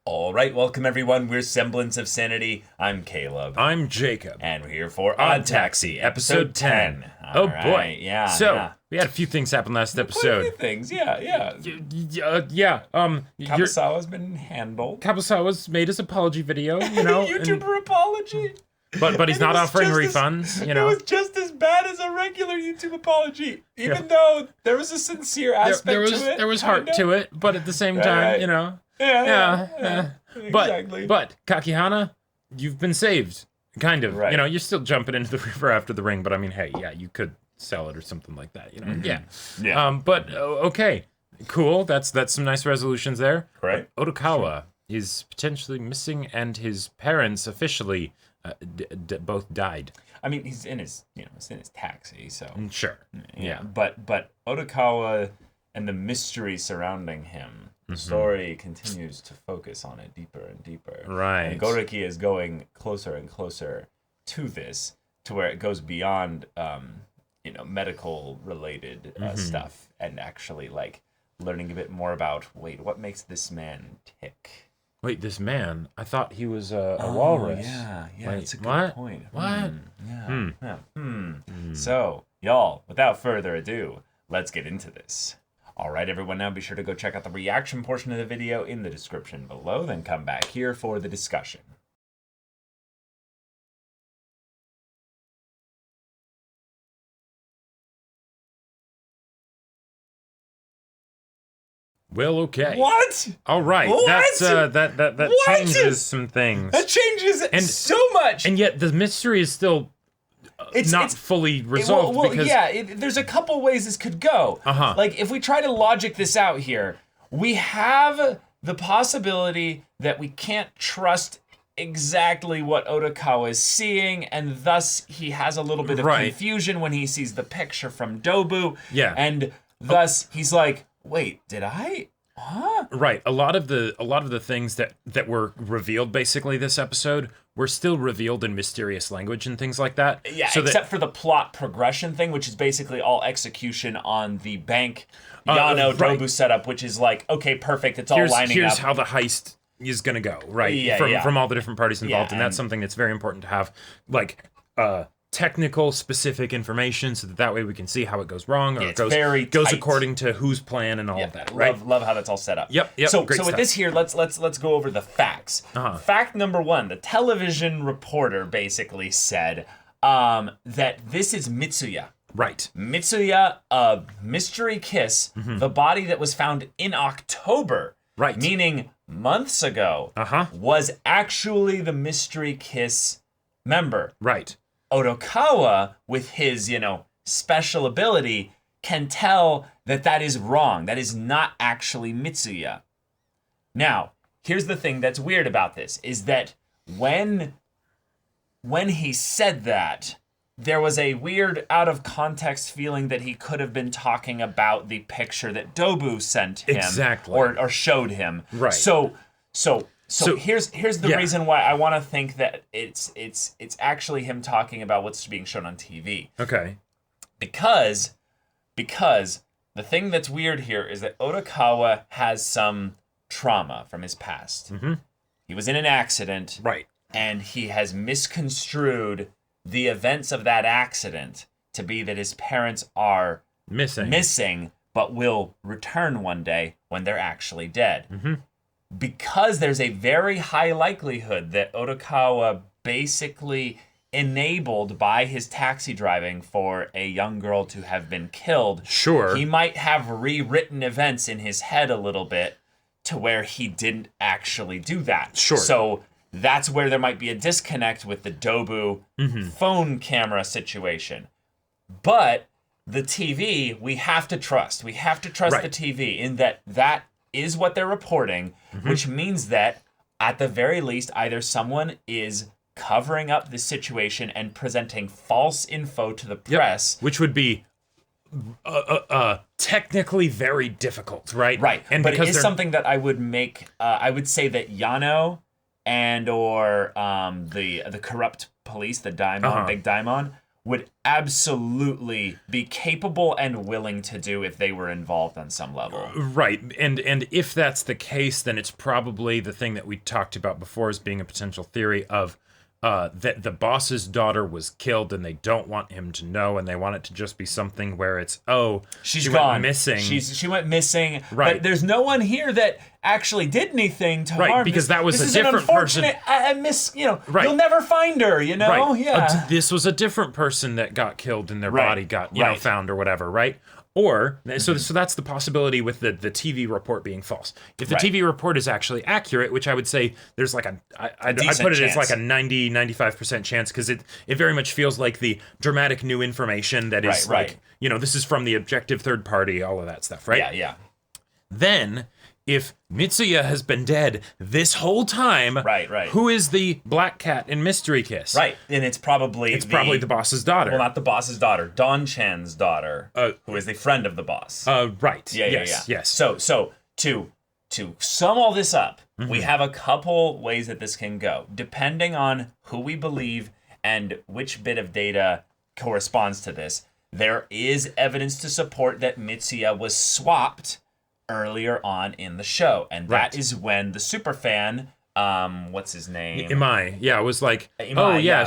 All right, welcome everyone. We're Semblance of Sanity. I'm Caleb. I'm Jacob. And we're here for Odd Taxi, episode 10. Oh boy. Yeah. So, we had a few things happen last episode. Quite a few things, yeah. Kawasawa's been handled. Kawasawa's made his apology video, you know. YouTuber apology. But he's not offering refunds, you know. It was just as bad as a regular YouTube apology, even though there was a sincere aspect to it. There was heart to it, but at the same time, you know. Yeah. Exactly. But Kakihana, you've been saved, kind of. Right. You know, you're still jumping into the river after the ring, but I mean, hey, yeah, you could sell it or something like that, you know. Mm-hmm. Yeah. But okay, cool. That's some nice resolutions there. Right. Otokawa is potentially missing, and his parents officially both died. I mean, he's in his taxi, so Sure. Yeah. But Otokawa and the mystery surrounding him. The story continues to focus on it deeper and deeper. Right. And Goriki is going closer and closer to this, to where it goes beyond, medical related stuff, and actually like learning a bit more about what makes this man tick. Wait, this man? I thought he was a walrus. Yeah, Wait, it's a good what? point. What? So, y'all, without further ado, let's get into this. All right, everyone, now be sure to go check out the reaction portion of the video in the description below, then come back here for the discussion. Well, okay. What? All right. What? That's that What? changes some things. That changes so much. And yet the mystery is still not fully resolved because there's a couple ways this could go. Like if we try to logic this out here, we have the possibility that we can't trust exactly what Otokawa is seeing, and thus he has a little bit of confusion when he sees the picture from Dobu. Yeah. And thus he's like, wait, did I? Huh? Right. A lot of the things that were revealed basically this episode were still revealed in mysterious language and things like that. Yeah, so except for the plot progression thing, which is basically all execution on the bank Yano Dobu setup, which is like, okay, perfect, it's all lining up. Here's how the heist is gonna go, right? From all the different parties involved, and that's something that's very important to have, like technical specific information, so that way we can see how it goes wrong, or it goes according to whose plan and all of that, right? Love how that's all set up. Yep. So with this here, let's go over the facts. Fact number one: the television reporter basically said that this is Mitsuya. Right. Mitsuya, a mystery kiss, the body that was found in October. Right. Meaning months ago. Was actually the mystery kiss member. Right. Otokawa, with his, special ability, can tell that is wrong. That is not actually Mitsuya. Now, here's the thing that's weird about this, is that when he said that, there was a weird out-of-context feeling that he could have been talking about the picture that Dobu sent him. Exactly. Or showed him. Right. So here's the reason why I want to think that it's actually him talking about what's being shown on TV. Okay. Because the thing that's weird here is that Otokawa has some trauma from his past. He was in an accident. Right. And he has misconstrued the events of that accident to be that his parents are missing, but will return one day when they're actually dead. Because there's a very high likelihood that Otokawa basically enabled by his taxi driving for a young girl to have been killed. Sure. He might have rewritten events in his head a little bit to where he didn't actually do that. Sure. So that's where there might be a disconnect with the Dobu phone camera situation. But the TV, we have to trust. We have to trust the TV in that is what they're reporting, which means that, at the very least, either someone is covering up the situation and presenting false info to the press. Which would be technically very difficult, right? Right, and but it is something that I would make, I would say that Yano and or the corrupt police, the Daimon, Big Daimon, would absolutely be capable and willing to do if they were involved on some level. Right. And if that's the case, then it's probably the thing that we talked about before as being a potential theory of that the boss's daughter was killed and they don't want him to know, and they want it to just be something where it's, she gone. Went missing. She went missing. Right. But there's no one here that actually did anything to harm. Right, because that was this a different person. I miss, you'll never find her, Right. Yeah. This was a different person that got killed and their body got, found or whatever, right? Or, so that's the possibility with the TV report being false. If the TV report is actually accurate, which I would say there's like I put it as like a 90-95% chance, because it very much feels like the dramatic new information that is like, this is from the objective third party, all of that stuff, right? Yeah. Then, if Mitsuya has been dead this whole time, who is the black cat in Mystery Kiss? Right, and it's probably the boss's daughter. Well, not the boss's daughter, Don-chan's daughter, who is the friend of the boss. Right. Yes. So to sum all this up, we have a couple ways that this can go, depending on who we believe and which bit of data corresponds to this. There is evidence to support that Mitsuya was swapped earlier on in the show, and that is when the superfan, what's his name? Imai, was like,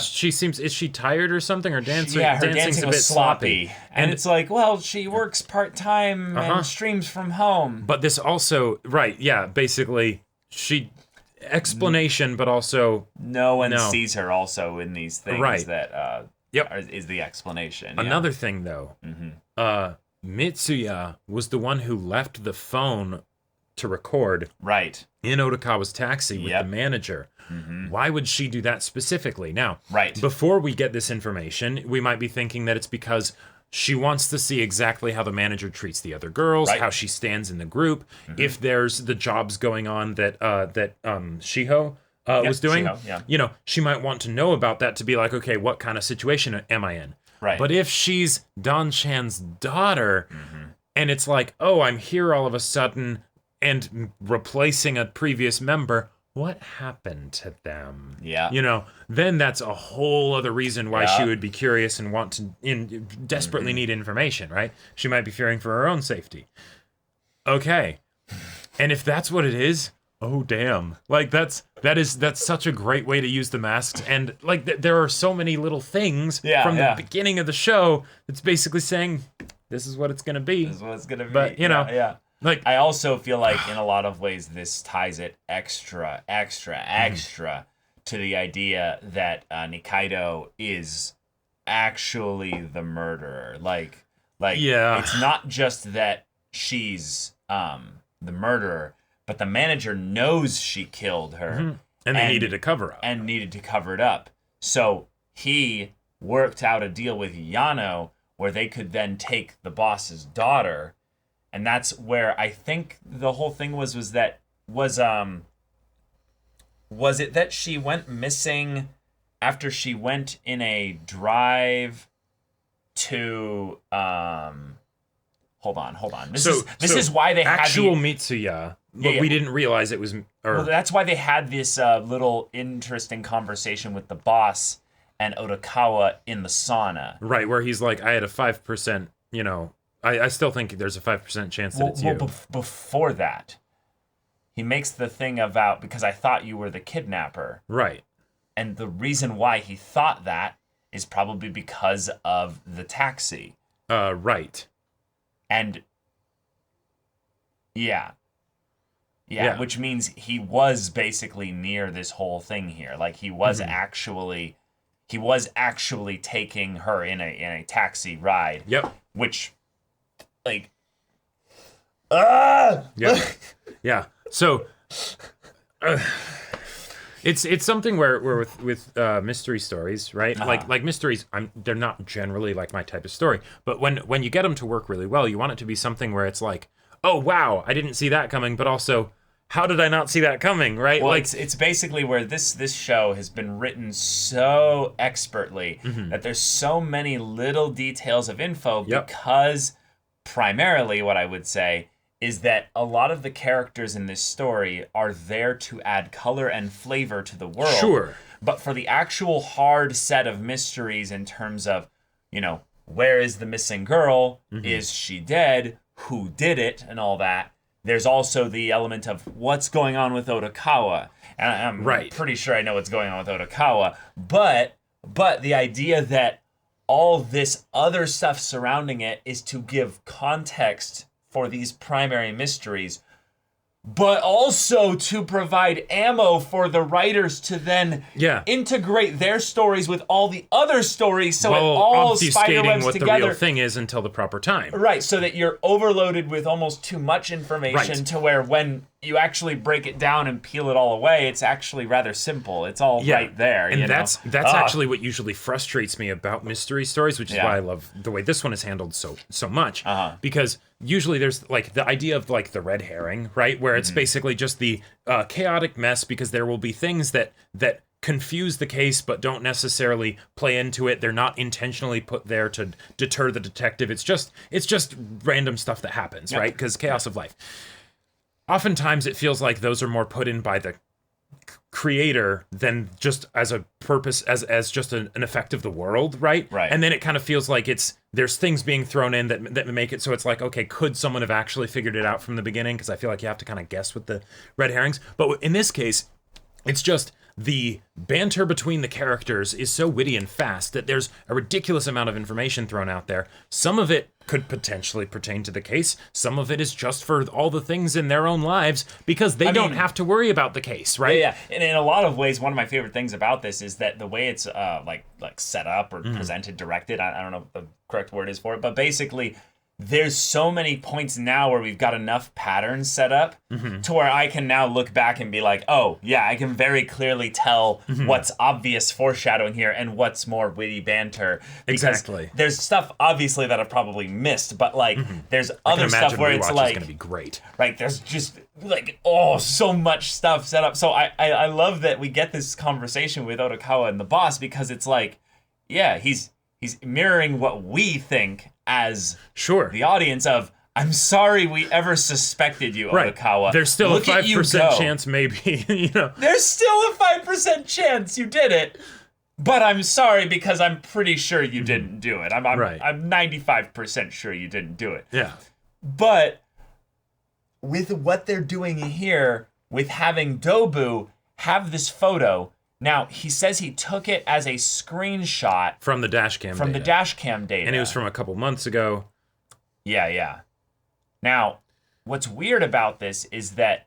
she seems, is she tired or something, or dancing? Her dancing's dancing a was bit sloppy. And it's like, well, she works part-time and streams from home. But this also, basically, explanation, but also no one sees her also in these things that is the explanation. Another thing, though, Mitsuya was the one who left the phone to record in Otakawa's taxi with the manager. Why would she do that specifically? Now, before we get this information, we might be thinking that it's because she wants to see exactly how the manager treats the other girls, how she stands in the group, if there's the jobs going on that Shiho was doing. Shiho, she might want to know about that to be like, okay, what kind of situation am I in? Right. But if she's Don-chan's daughter, and it's like, I'm here all of a sudden and replacing a previous member, what happened to them? Yeah. Then that's a whole other reason why she would be curious and want to desperately need information, right? She might be fearing for her own safety. Okay. And if that's what it is, oh damn. Like that's such a great way to use the masks, and like there are so many little things from the beginning of the show that's basically saying this is what it's going to be. This is what it's going to be. But like I also feel like in a lot of ways this ties it extra to the idea that Nikaido is actually the murderer. Like it's not just that she's the murderer, but the manager knows she killed her. And they needed to cover up. And needed to cover it up. So he worked out a deal with Yano where they could then take the boss's daughter. And that's where I think the whole thing was it that she went missing after she went in a drive to hold on. This is why they had actual Mitsuya. But we didn't realize it was... Well, that's why they had this little interesting conversation with the boss and Otakawa in the sauna. Right, where he's like, I had a 5%, I still think there's a 5% chance that it's you. Before that, he makes the thing about, because I thought you were the kidnapper. Right. And the reason why he thought that is probably because of the taxi. Right. And... Yeah, which means he was basically near this whole thing here. Like he was actually taking her in a taxi ride. Yep. Which, like, yeah. So, it's something where with mystery stories, right? Like mysteries, they're not generally like my type of story. But when you get them to work really well, you want it to be something where it's like, oh wow, I didn't see that coming, but also, how did I not see that coming, right? Well, it's basically where this show has been written so expertly that there's so many little details of info because primarily what I would say is that a lot of the characters in this story are there to add color and flavor to the world. Sure. But for the actual hard set of mysteries in terms of where is the missing girl? Is she dead? Who did it? And all that. There's also the element of what's going on with Otokawa. And I'm pretty sure I know what's going on with Otokawa. But the idea that all this other stuff surrounding it is to give context for these primary mysteries, but also to provide ammo for the writers to then integrate their stories with all the other stories, so it all spiderwebs what together. The real thing is until the proper time. Right, so that you're overloaded with almost too much information to where when you actually break it down and peel it all away, it's actually rather simple. It's all right there. And that's actually what usually frustrates me about mystery stories, which is why I love the way this one is handled so much. Because usually there's like the idea of like the red herring, right? Where it's basically just the chaotic mess, because there will be things that confuse the case but don't necessarily play into it. They're not intentionally put there to deter the detective. It's just random stuff that happens, right? Because chaos of life. Oftentimes it feels like those are more put in by the creator than just as a purpose, as just an effect of the world, right? And then it kind of feels like there's things being thrown in that make it so it's like, okay, could someone have actually figured it out from the beginning? Because I feel like you have to kind of guess with the red herrings. But in this case, it's just the banter between the characters is so witty and fast that there's a ridiculous amount of information thrown out there. Some of it could potentially pertain to the case. Some of it is just for all the things in their own lives, because they don't have to worry about the case, right? Yeah, and in a lot of ways, one of my favorite things about this is that the way it's like set up or presented, directed, I don't know what the correct word is for it, but basically there's so many points now where we've got enough patterns set up to where I can now look back and be like, oh, yeah, I can very clearly tell what's obvious foreshadowing here and what's more witty banter. Exactly. There's stuff, obviously, that I've probably missed, but, like, there's other stuff where it's like... going to be great. Right, there's just, like, so much stuff set up. So I love that we get this conversation with Otokawa and the boss, because it's like, yeah, he's mirroring what we think as the audience of, I'm sorry we ever suspected you, Otokawa. There's still a 5% chance maybe, There's still a 5% chance you did it, but I'm sorry because I'm pretty sure you didn't do it. I'm 95% sure you didn't do it. Yeah. But with what they're doing here, with having Dobu have this photo... Now, he says he took it as a screenshot from the dashcam data. And it was from a couple months ago. Yeah. Now, what's weird about this is that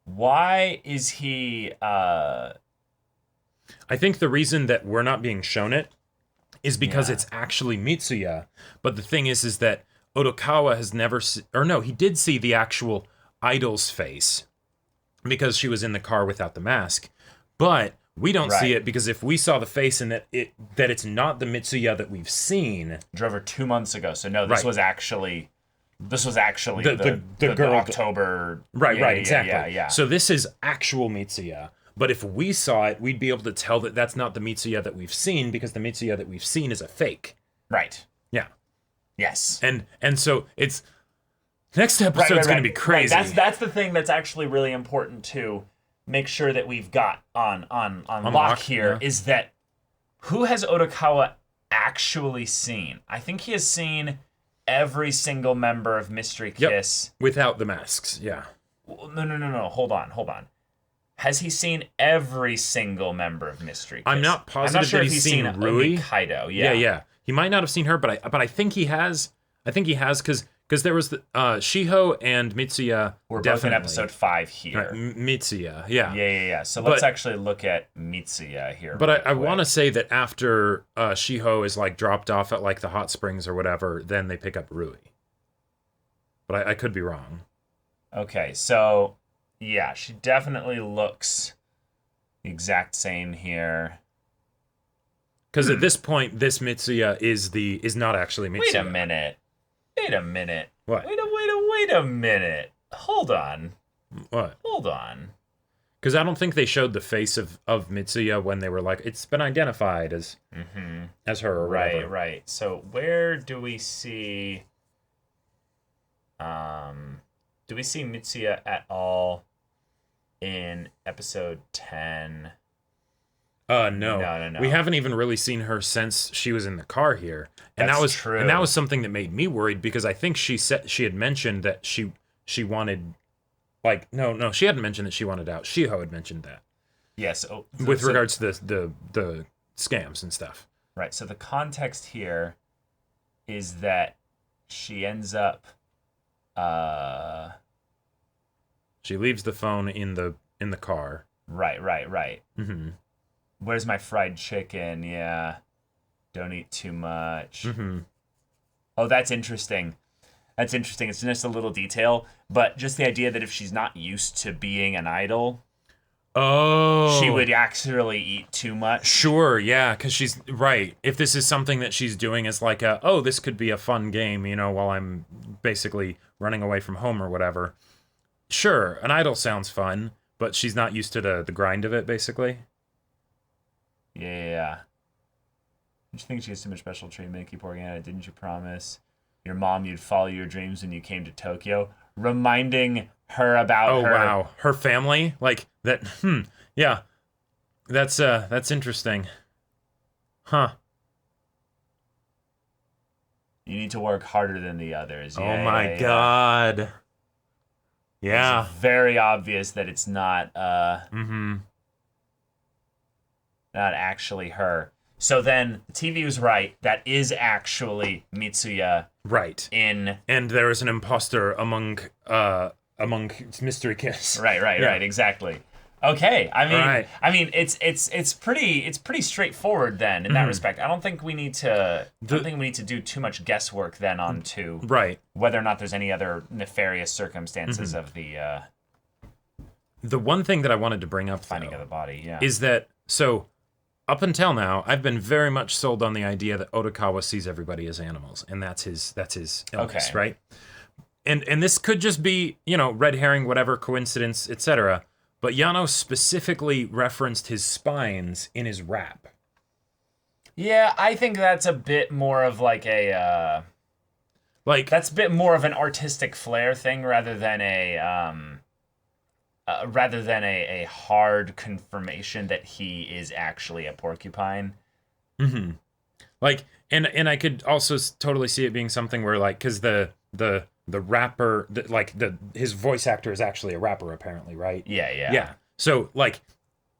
why is he... I think the reason that we're not being shown it is because it's actually Mitsuya. But the thing is that Otokawa has never... he did see the actual idol's face because she was in the car without the mask. But... we don't see it, because if we saw the face and that it's not the Mitsuya that we've seen. Drove her 2 months ago, so no, this was actually the girl, October. Exactly. Yeah. So this is actual Mitsuya. But if we saw it, we'd be able to tell that that's not the Mitsuya that we've seen, because the Mitsuya that we've seen is a fake. Right. Yeah. Yes. And so it's next episode's going to be crazy. That's the thing that's actually really important to make sure that we've got on lock here, is that who has Otokawa actually seen? I think he has seen every single member of Mystery Kiss. Without the masks, yeah. No. Hold on. Has he seen every single member of Mystery Kiss? I'm not positive that he's seen Rui. Kaido, yeah. He might not have seen her, but I think he has. I think he has, because there was the Shiho and Mitsuya. We're both in episode 5 here. Right, Mitsuya, yeah. Yeah. So let's actually look at Mitsuya here. But I want to say that after Shiho is like dropped off at like the hot springs or whatever, then they pick up Rui. But I could be wrong. Okay, so yeah, she definitely looks the exact same here. Because at this point, this Mitsuya is not actually Mitsuya. Wait a minute. What? Wait a minute. Hold on. What? Hold on. Because I don't think they showed the face of Mitsuya when they were like, it's been identified as her or whatever. Right. So where do we see... do we see Mitsuya at all in episode 10? No. No. We haven't even really seen her since she was in the car here. And That's that was true. And that was something that made me worried, because I think she had mentioned that she wanted, like, no, she hadn't mentioned that she wanted out. Shiho had mentioned that. Yes. With regards to the scams and stuff. Right. So the context here is that she ends up she leaves the phone in the car. Right. Mm-hmm. Where's my fried chicken? Yeah. Don't eat too much. Mm-hmm. Oh, that's interesting. It's just a little detail, but just the idea that if she's not used to being an idol, she would actually eat too much. Sure, yeah, because she's right. If this is something that she's doing as like this could be a fun game, while I'm basically running away from home or whatever. Sure, an idol sounds fun, but she's not used to the grind of it, basically. Yeah. Don't you think she gets too much special treatment? Keep working at it. Didn't you promise your mom you'd follow your dreams when you came to Tokyo? Reminding her about her. Oh, wow. Her family? Like, that, yeah. That's interesting. Huh. You need to work harder than the others. Yeah, my God. Yeah. It's very obvious that it's not, not actually her. So then the TV was right. That is actually Mitsuya. Right. And there is an impostor among Mystery Kiss. Right. Exactly. Okay. I mean, it's pretty straightforward then in that respect. I don't think we need to. I don't think we need to do too much guesswork then onto whether or not there's any other nefarious circumstances of the. The one thing that I wanted to bring up, finding of the body, is that so. Up until now, I've been very much sold on the idea that Otokawa sees everybody as animals, and that's his illness, right? And this could just be, red herring, whatever, coincidence, etc. But Yano specifically referenced his spines in his rap. Yeah, I think that's a bit more of like a that's a bit more of an artistic flair thing rather than a hard confirmation that he is actually a porcupine. Mm-hmm. Like, and I could also totally see it being something where, like, because the rapper, his voice actor is actually a rapper, apparently, right? Yeah. So, like,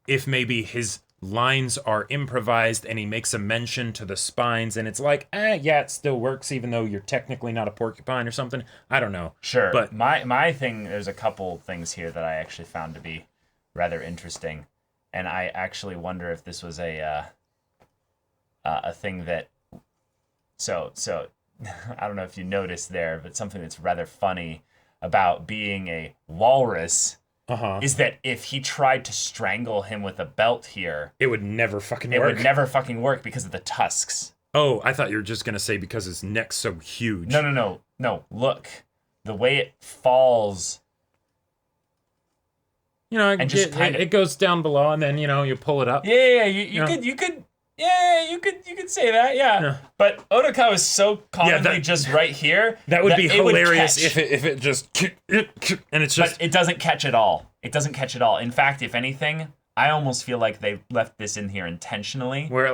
if maybe his lines are improvised and he makes a mention to the spines and it's like, it still works even though you're technically not a porcupine or something. I don't know. Sure. But my thing, there's a couple things here that I actually found to be rather interesting. And I actually wonder if this was a thing that, so I don't know if you noticed there, but something that's rather funny about being a walrus is that if he tried to strangle him with a belt here, it would never fucking work. It would never fucking work because of the tusks. Oh, I thought you were just going to say because his neck's so huge. No. Look, the way it falls. It goes down below and then, you pull it up. Yeah, you could say that, yeah. But Otokawa is so commonly just right here. That would be hilarious if it just and it's just. But it doesn't catch at all. In fact, if anything, I almost feel like they left this in here intentionally. Where it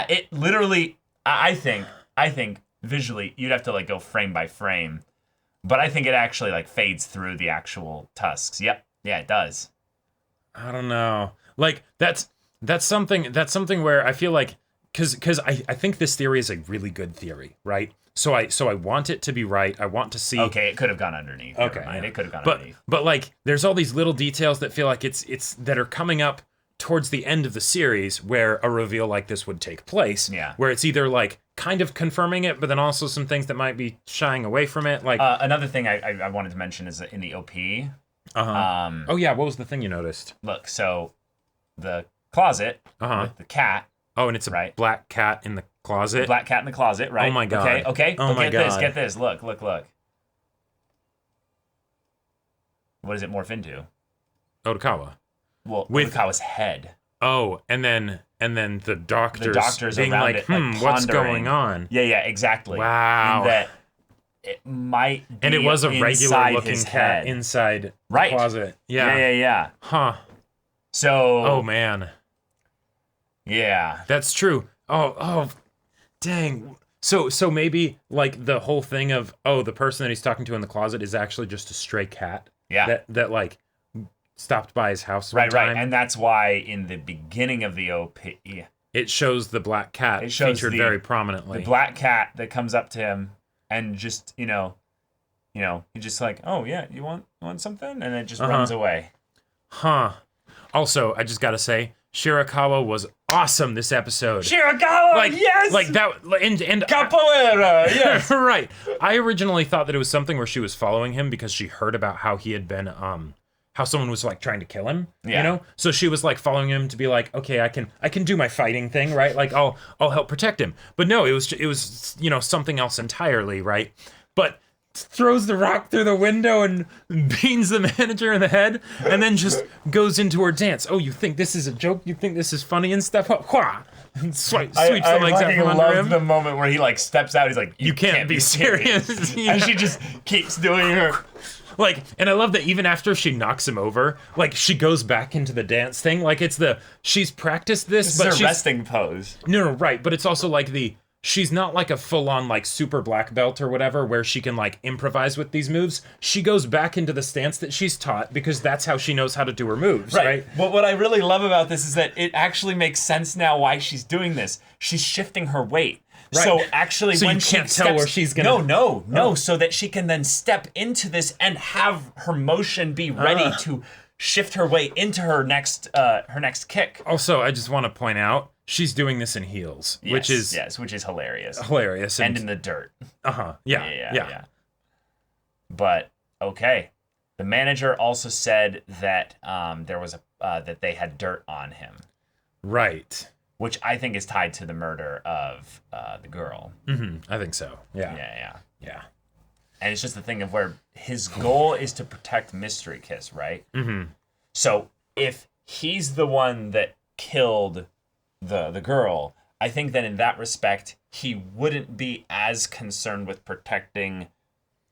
it literally. I think visually you'd have to go frame by frame, but I think it actually fades through the actual tusks. Yep, yeah, it does. I don't know. That's something where I feel like because I think this theory is a really good theory, right? So I want it to be right. I want to see. Okay, it could have gone underneath. Okay, it could have gone underneath. But there's all these little details that feel like it's that are coming up towards the end of the series where a reveal like this would take place. Yeah. Where it's either kind of confirming it, but then also some things that might be shying away from it. Another thing I wanted to mention is in the OP. Oh yeah, what was the thing you noticed? Look, so the closet with the cat. Oh, and it's a black cat in the closet. Black cat in the closet, right? Oh my god. Okay. Oh my god. Get this. Look. What does it morph into? Otokawa. Well, with Otokawa's head. Oh, and then the doctors being around what's going on? Yeah, exactly. Wow. And that it might be and it was a regular looking cat head. inside the closet. Yeah. Huh. So. Oh man. Yeah. That's true. Oh, dang. So maybe like the whole thing of the person that he's talking to in the closet is actually just a stray cat. Yeah. That like stopped by his house one time. Right. And that's why in the beginning of the OP, it shows the black cat featured very prominently. The black cat that comes up to him and just he's just like, oh yeah, you want something, and it just runs away. Huh. Also, I just gotta say, Shirakawa was awesome this episode. Shirakawa, yes! Like that, and capoeira, yes! Right. I originally thought that it was something where she was following him because she heard about how he had been, how someone was like trying to kill him, you know? So she was like following him to be like, okay, I can do my fighting thing, right? Like I'll help protect him. But no, it was something else entirely, right? But throws the rock through the window and beans the manager in the head, and then just goes into her dance. Oh, you think this is a joke? You think this is funny and stuff? And sweeps the legs out from under him. I love the moment where he like steps out. He's like, you can't be serious. And she just keeps doing her. Like, and I love that even after she knocks him over, like she goes back into the dance thing. Like she's practiced this, but she's a resting pose. No, right. But it's also like she's not like a full-on like super black belt or whatever where she can like improvise with these moves. She goes back into the stance that she's taught because that's how she knows how to do her moves, right? But what I really love about this is that it actually makes sense now why she's doing this. She's shifting her weight. Right. So actually, so when you can't tell where she's gonna. No. So that she can then step into this and have her motion be ready to shift her way into her next kick. Also, I just want to point out she's doing this in heels, which is hilarious. Hilarious and in the dirt. Yeah. But okay, the manager also said that there was that they had dirt on him. Right. Which I think is tied to the murder of the girl. Mm-hmm. I think so. Yeah. And it's just the thing of where his goal is to protect Mystery Kiss, right? Mm-hmm. So if he's the one that killed the girl, I think that in that respect, he wouldn't be as concerned with protecting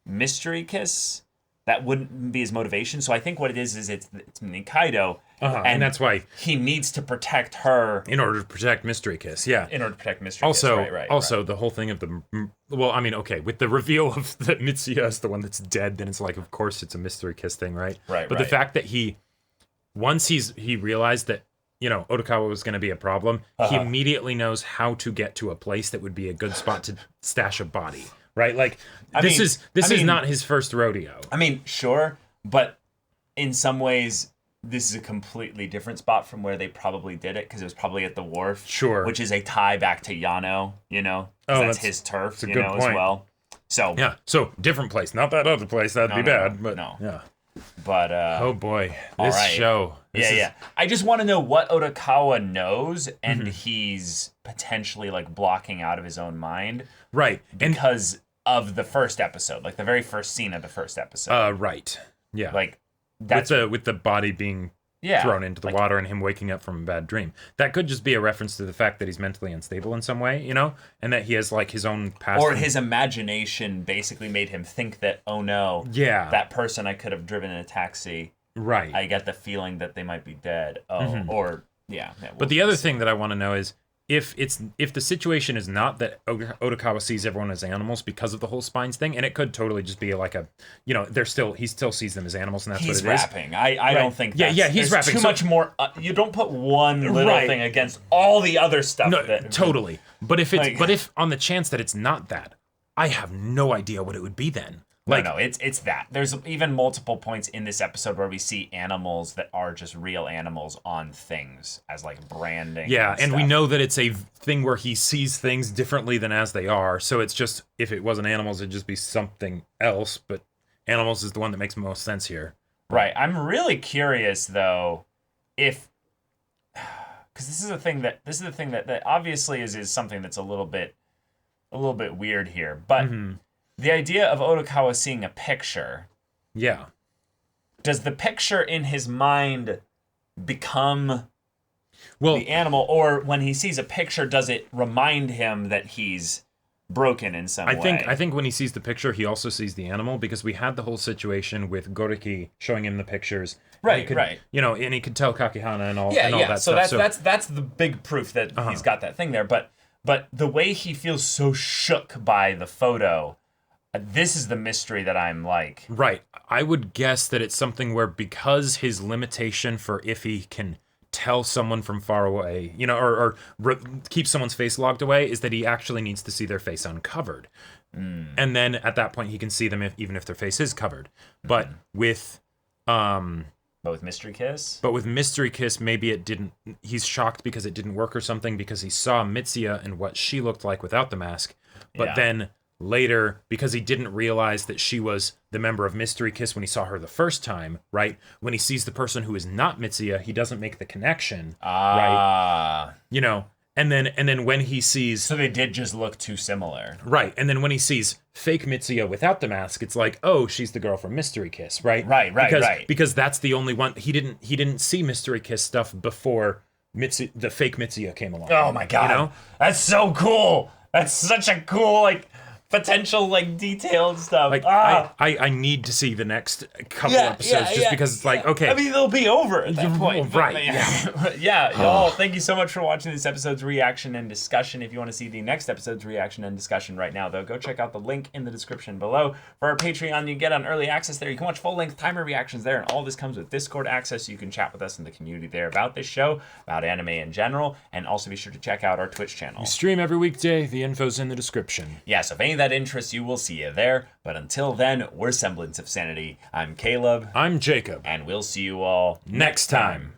Mystery Kiss. That wouldn't be his motivation. So I think what it is it's Nikaido. And that's why he needs to protect her in order to protect Mystery Kiss. Yeah. In order to protect Mystery Kiss. Also, the whole thing of with the reveal of that Mitsuya is the one that's dead, then it's like, of course, it's a Mystery Kiss thing, right? Right. But the fact that once he realized that Otokawa was going to be a problem, he immediately knows how to get to a place that would be a good spot to stash a body. Right, like this is not his first rodeo. I mean, sure, but in some ways, this is a completely different spot from where they probably did it because it was probably at the wharf. Sure, which is a tie back to Yano. That's his turf. As well. So yeah, so different place, not that other place. That'd be bad. But no, yeah. But oh boy, this show. I just want to know what Otokawa knows, and he's potentially like blocking out of his own mind, right? Because of the first episode, like the very first scene of the first episode. Right. Yeah. Like that's with the body being thrown into the water and him waking up from a bad dream. That could just be a reference to the fact that he's mentally unstable in some way, and that he has like his own past. Or his imagination basically made him think that, oh no, that person I could have driven in a taxi. Right. I get the feeling that they might be dead. But the other thing that I want to know is if the situation is not that Otokawa sees everyone as animals because of the whole spines thing, and it could totally just be like he still sees them as animals, and that's what it is. He's rapping. I don't think. He's rapping. Too much more. You don't put one little thing against all the other stuff. No, totally. But if on the chance that it's not that, I have no idea what it would be then. No, it's that. There's even multiple points in this episode where we see animals that are just real animals on things as like branding. Yeah, and we know that it's a thing where he sees things differently than as they are. So it's just, if it wasn't animals, it'd just be something else. But animals is the one that makes most sense here. Right. I'm really curious though, because this is the thing that obviously is something that's a little bit weird here, but. Mm-hmm. The idea of Otokawa seeing a picture. Yeah. Does the picture in his mind become the animal? Or when he sees a picture, does it remind him that he's broken in some way. I think when he sees the picture, he also sees the animal, because we had the whole situation with Goriki showing him the pictures. Right. You know, and he could tell Kakihana and all that stuff. So that's the big proof that he's got that thing there. But the way he feels so shook by the photo, this is the mystery that I'm like. Right. I would guess that it's something where, because his limitation for if he can tell someone from far away, you know, or keep someone's face locked away, is that he actually needs to see their face uncovered. And then at that point he can see them even if their face is covered. But with Mystery Kiss? But with Mystery Kiss, maybe it didn't, he's shocked because it didn't work or something, because he saw Mitsuya and what she looked like without the mask. But then later, because he didn't realize that she was the member of Mystery Kiss when he saw her the first time, right? When he sees the person who is not Mitsuya, he doesn't make the connection, right? You know, and then when he sees... So they did just look too similar. Right, and then when he sees fake Mitsuya without the mask, it's like, oh, she's the girl from Mystery Kiss, right? Right. Because that's the only one... He didn't see Mystery Kiss stuff before the fake Mitsuya came along. Oh my god. You know? That's so cool! That's such a cool, like... potential like detailed stuff. Like I need to see the next couple episodes just because it's like, okay. I mean, they'll be over at that point. Right. Y'all, thank you so much for watching this episode's reaction and discussion. If you want to see the next episode's reaction and discussion right now, though, go check out the link in the description below. For our Patreon, you get on early access there. You can watch full-length timer reactions there, and all this comes with Discord access, so you can chat with us in the community there about this show, about anime in general, and also be sure to check out our Twitch channel. We stream every weekday. The info's in the description. So if any of that interests you, we'll see you there. But until then, we're Semblance of Sanity. I'm Caleb. I'm Jacob. And we'll see you all next time.